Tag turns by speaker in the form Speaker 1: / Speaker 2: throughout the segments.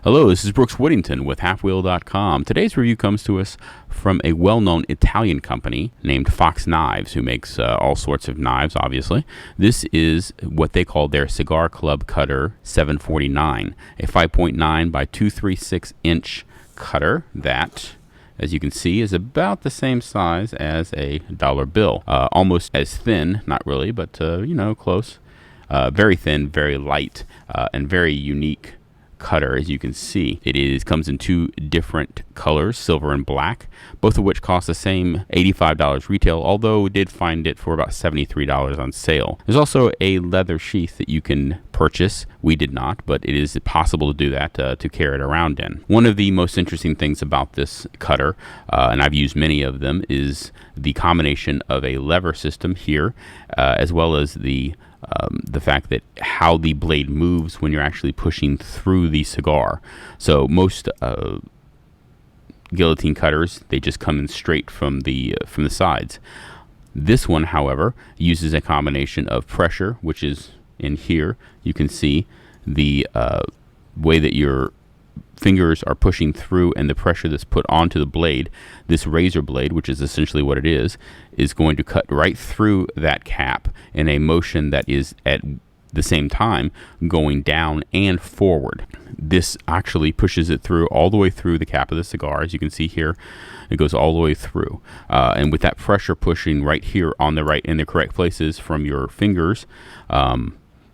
Speaker 1: Hello, this is Brooks Whittington with halfwheel.com. Today's review comes to us from a well-known Italian company named Fox Knives, who makes all sorts of knives, obviously. This is what they call their Cigar Club Cutter 749, a 5.9 by 236 inch cutter that, as you can see, is about the same size as a dollar bill. Almost as thin, not really, but close. Very thin, very light, and very unique cutter. As you can see, comes in two different colors, silver and black, both of which cost the same $85 retail, although we did find it for about $73 on sale. There's also a leather sheath that you can purchase. We did not, but it is possible to do that, to carry it around in. One of the most interesting things about this cutter, and I've used many of them, is the combination of a lever system here, as well as the fact that how the blade moves when you're actually pushing through the cigar. So most guillotine cutters, they just come in straight from the sides. This one, however, uses a combination of pressure, which is in here. You can see the way that your fingers are pushing through, and the pressure that's put onto the blade. This razor blade, which is essentially what it is going to cut right through that cap in a motion that is at the same time going down and forward. This actually pushes it through, all the way through the cap of the cigar. As you can see here, it goes all the way through, and with that pressure pushing right here on the right in the correct places from your fingers,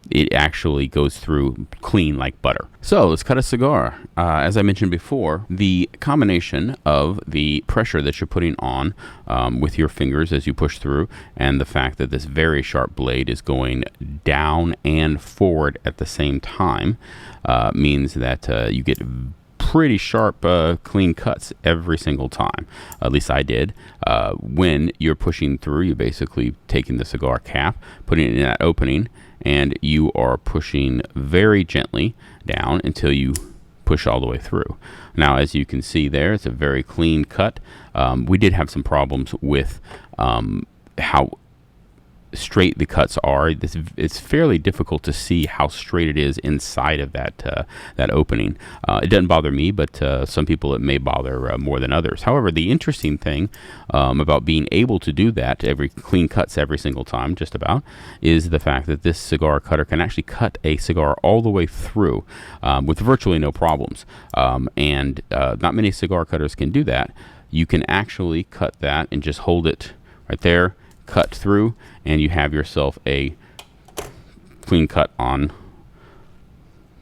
Speaker 1: it actually goes through clean like butter. So let's cut a cigar. As I mentioned before, the combination of the pressure that you're putting on with your fingers as you push through, and the fact that this very sharp blade is going down and forward at the same time, means that you get pretty sharp, clean cuts every single time. At least I did. When you're pushing through, you're basically taking the cigar cap, putting it in that opening, and you are pushing very gently down until you push all the way through. Now, as you can see there, it's a very clean cut. We did have some problems with how straight the cuts are. It's fairly difficult to see how straight it is inside of that opening. It doesn't bother me, but some people it may bother more than others. However, the interesting thing about being able to do that, clean cuts every single time, just about, is the fact that this cigar cutter can actually cut a cigar all the way through with virtually no problems. And not many cigar cutters can do that. You can actually cut that and just hold it right there, cut through, and you have yourself a clean cut on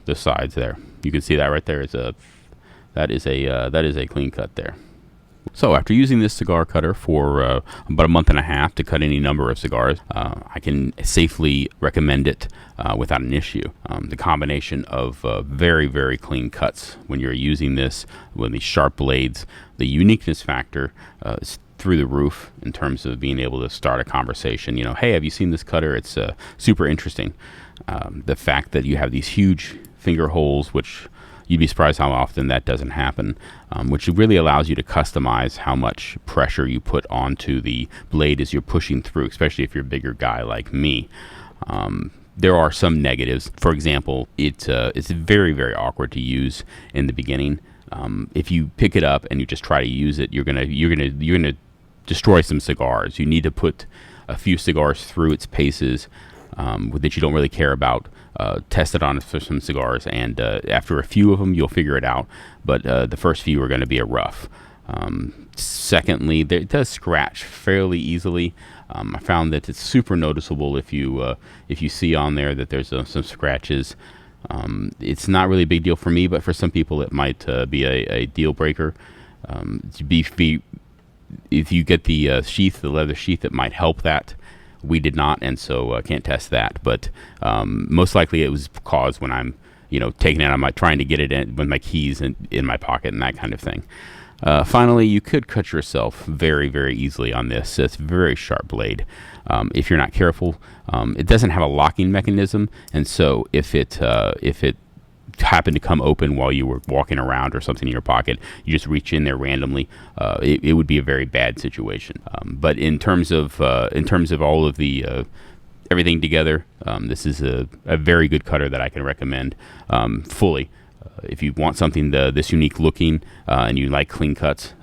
Speaker 1: the sides there. You can see that right there that is a clean cut there. So after using this cigar cutter for about a month and a half to cut any number of cigars, I can safely recommend it without an issue. The combination of very, very clean cuts when you're using this, with these sharp blades, the uniqueness factor is through the roof in terms of being able to start a conversation. Hey, have you seen this cutter? It's super interesting. The fact that you have these huge finger holes, which you'd be surprised how often that doesn't happen, which really allows you to customize how much pressure you put onto the blade as you're pushing through, especially if you're a bigger guy like me. There are some negatives. For example, it's very, very awkward to use in the beginning. If you pick it up and you just try to use it, you're gonna destroy some cigars. You need to put a few cigars through its paces that you don't really care about. Test it on for some cigars, and after a few of them, you'll figure it out. But the first few are going to be a rough. Secondly, it does scratch fairly easily. I found that it's super noticeable if you see on there that there's some scratches. It's not really a big deal for me, but for some people it might be a deal breaker. If you get the sheath, the leather sheath, it might help that. We did not, and so can't test that. But most likely it was caused when I'm, taking it out, trying to get it in with my keys in my pocket and that kind of thing. Finally, you could cut yourself very, very easily on this. It's a very sharp blade. If you're not careful, it doesn't have a locking mechanism, and so if it happened to come open while you were walking around or something in your pocket, you just reach in there randomly, it would be a very bad situation. But in terms of all of the everything together, this is a very good cutter that I can recommend fully. If you want something this unique looking and you like clean cuts,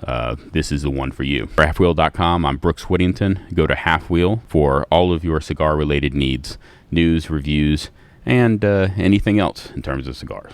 Speaker 1: this is the one for you. For halfwheel.com, I'm Brooks Whittington. Go to Halfwheel for all of your cigar related needs, news, reviews, and anything else in terms of cigars.